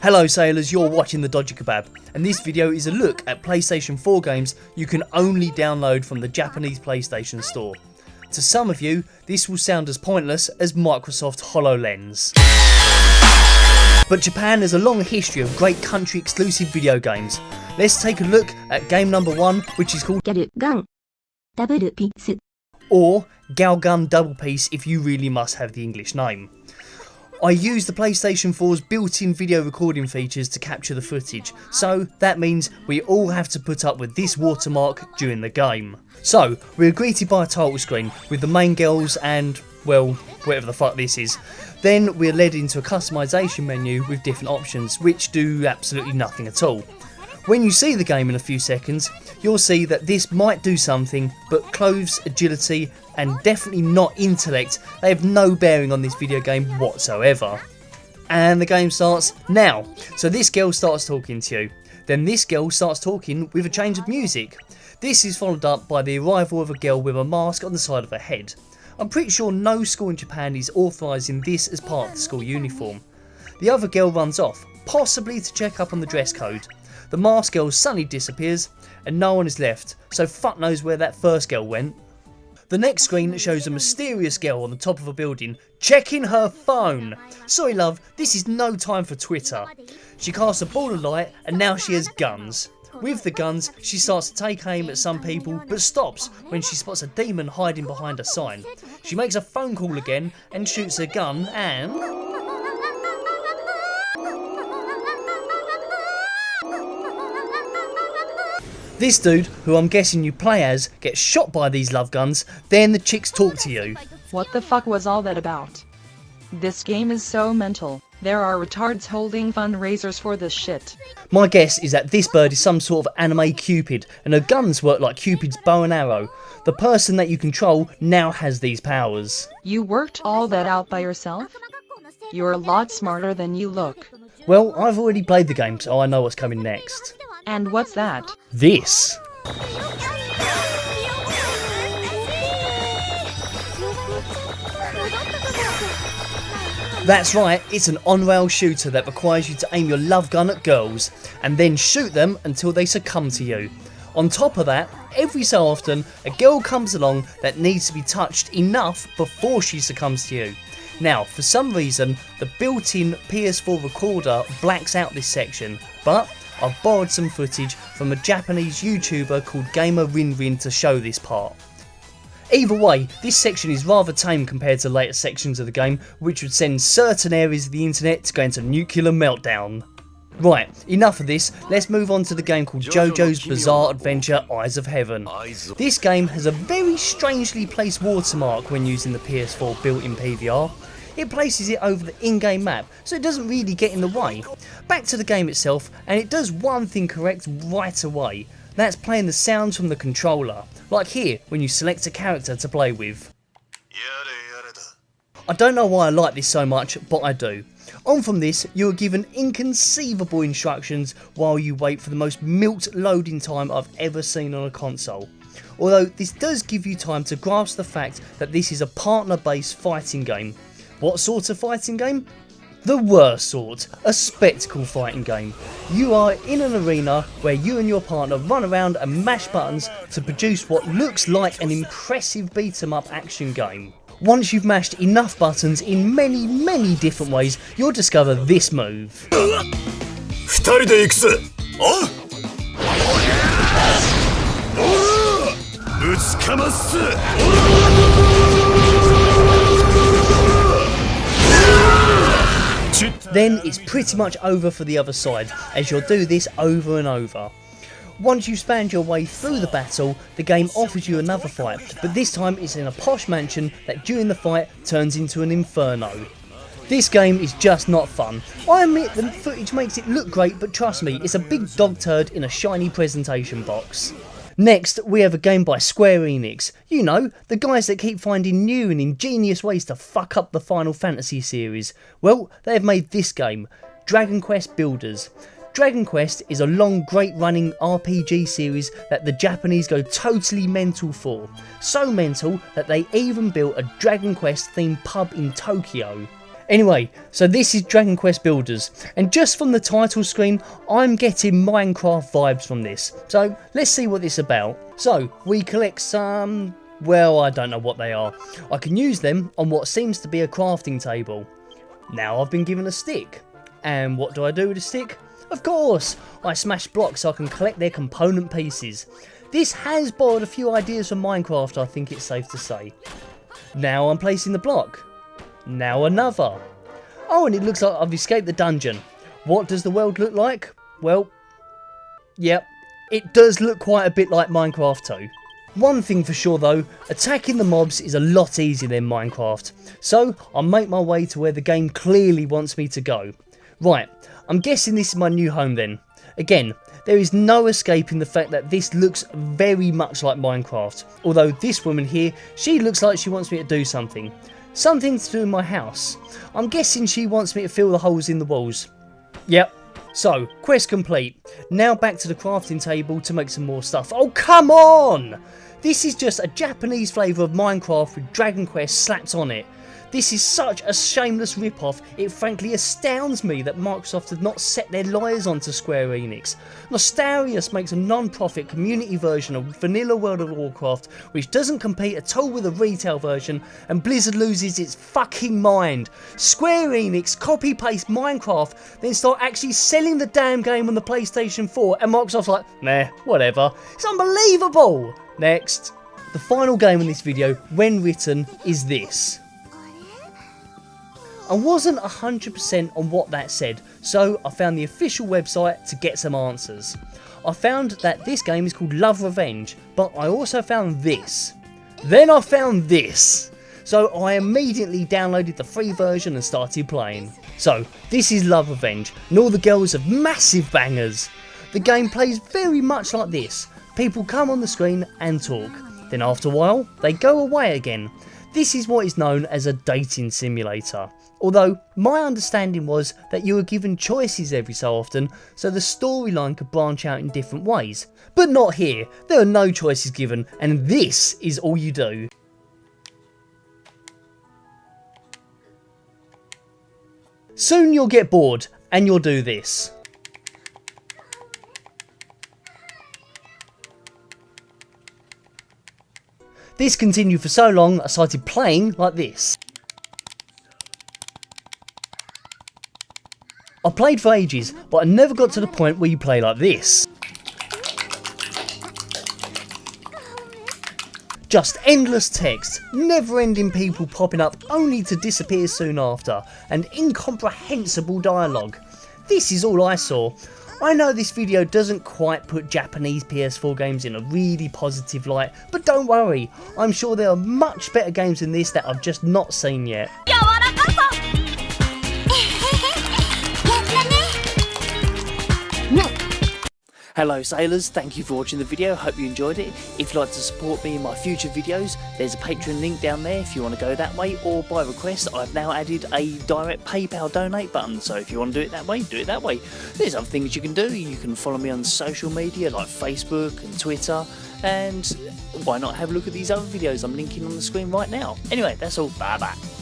Hello sailors, you're watching the Dodgy Kebab, and this video is a look at PlayStation 4 games you can only download from the Japanese PlayStation Store. To some of you, this will sound as pointless as Microsoft HoloLens. But Japan has a long history of great country exclusive video games. Let's take a look at game number 1, which is called Galgun Double Piece, or Galgun Double Piece if you really must have the English name. I used the PlayStation 4's built-in video recording features to capture the footage, so that means we all have to put up with this watermark during the game. So, we're greeted by a title screen with the main girls and, well, whatever the fuck this is. Then we're led into a customization menu with different options, which do absolutely nothing at all. When you see the game in a few seconds, you'll see that this might do something, but clothes, agility, and definitely not intellect, they have no bearing on this video game whatsoever. And the game starts now. So this girl starts talking to you. Then this girl starts talking with a change of music. This is followed up by the arrival of a girl with a mask on the side of her head. I'm pretty sure no school in Japan is authorising this as part of the school uniform. The other girl runs off, possibly to check up on the dress code. The masked girl suddenly disappears and no one is left, so fuck knows where that first girl went. The next screen shows a mysterious girl on the top of a building checking her phone. Sorry love, this is no time for Twitter. She casts a ball of light and now she has guns. With the guns, she starts to take aim at some people but stops when she spots a demon hiding behind a sign. She makes a phone call again and shoots her gun and... This dude, who I'm guessing you play as, gets shot by these love guns, then the chicks talk to you. What the fuck was all that about? This game is so mental. There are retards holding fundraisers for this shit. My guess is that this bird is some sort of anime Cupid, and her guns work like Cupid's bow and arrow. The person that you control now has these powers. You worked all that out by yourself? You're a lot smarter than you look. Well, I've already played the game, so I know what's coming next. And what's that? This. That's right, it's an on-rail shooter that requires you to aim your love gun at girls and then shoot them until they succumb to you. On top of that, every so often a girl comes along that needs to be touched enough before she succumbs to you. Now, for some reason, the built-in PS4 recorder blacks out this section, but I've borrowed some footage from a Japanese YouTuber called Gamer Rin to show this part. Either way, this section is rather tame compared to later sections of the game, which would send certain areas of the internet to go into nuclear meltdown. Right, enough of this, let's move on to the game called JoJo's Bizarre Adventure Eyes of Heaven. This game has a very strangely placed watermark when using the PS4 built-in PVR. It places it over the in-game map, so it doesn't really get in the way. Back to the game itself, and it does one thing correct right away. That's playing the sounds from the controller, like here when you select a character to play with. I don't know why I like this so much, but I do. On from this, you are given inconceivable instructions while you wait for the most milked loading time I've ever seen on a console. Although this does give you time to grasp the fact that this is a partner-based fighting game. What sort of fighting game? The worst sort, a spectacle fighting game. You are in an arena where you and your partner run around and mash buttons to produce what looks like an impressive beat 'em up action game. Once you've mashed enough buttons in many different ways, you'll discover this move. Then it's pretty much over for the other side, as you'll do this over and over. Once you've spanned your way through the battle, the game offers you another fight, but this time it's in a posh mansion that during the fight turns into an inferno. This game is just not fun. I admit the footage makes it look great, but trust me, it's a big dog turd in a shiny presentation box. Next, we have a game by Square Enix. You know, the guys that keep finding new and ingenious ways to fuck up the Final Fantasy series. Well, they have made this game, Dragon Quest Builders. Dragon Quest is a long, great running RPG series that the Japanese go totally mental for. So mental that they even built a Dragon Quest themed pub in Tokyo. Anyway, so this is Dragon Quest Builders, and just from the title screen, I'm getting Minecraft vibes from this. So let's see what this is about. So we collect some, well, I don't know what they are. I can use them on what seems to be a crafting table. Now I've been given a stick. And what do I do with the stick? Of course, I smash blocks so I can collect their component pieces. This has borrowed a few ideas from Minecraft, I think it's safe to say. Now I'm placing the block. Now another. Oh, and it looks like I've escaped the dungeon. What does the world look like? Well, yep, it does look quite a bit like Minecraft too. One thing for sure though, attacking the mobs is a lot easier than Minecraft. So I'll make my way to where the game clearly wants me to go. Right, I'm guessing this is my new home then. Again, there is no escaping the fact that this looks very much like Minecraft. Although this woman here, she looks like she wants me to do something. Something to do in my house. I'm guessing she wants me to fill the holes in the walls. Yep. So, quest complete. Now back to the crafting table to make some more stuff. Oh, come on! This is just a Japanese flavour of Minecraft with Dragon Quest slapped on it. This is such a shameless rip-off, it frankly astounds me that Microsoft have not set their lies onto Square Enix. Nostarius makes a non-profit community version of vanilla World of Warcraft which doesn't compete at all with a retail version, and Blizzard loses its fucking mind. Square Enix copy-paste Minecraft, then start actually selling the damn game on the PlayStation 4, and Microsoft's like, nah, whatever. It's unbelievable! Next. The final game in this video, when written, is this. I wasn't 100% on what that said, so I found the official website to get some answers. I found that this game is called Love Revenge, but I also found this. Then I found this. So I immediately downloaded the free version and started playing. So this is Love Revenge, and all the girls have massive bangers. The game plays very much like this. People come on the screen and talk. Then after a while, they go away again. This is what is known as a dating simulator. Although, my understanding was that you were given choices every so often, so the storyline could branch out in different ways. But not here, there are no choices given, and this is all you do. Soon you'll get bored, and you'll do this. This continued for so long, I started playing like this. I played for ages, but I never got to the point where you play like this. Just endless text, never-ending people popping up only to disappear soon after, and incomprehensible dialogue. This is all I saw. I know this video doesn't quite put Japanese PS4 games in a really positive light, but don't worry, I'm sure there are much better games than this that I've just not seen yet. Hello sailors, thank you for watching the video, hope you enjoyed it. If you'd like to support me in my future videos, there's a Patreon link down there if you want to go that way, or by request I've now added a direct PayPal donate button, so if you want to do it that way, do it that way. There's other things you can do. You can follow me on social media like Facebook and Twitter, and why not have a look at these other videos I'm linking on the screen right now. Anyway, that's all, bye bye.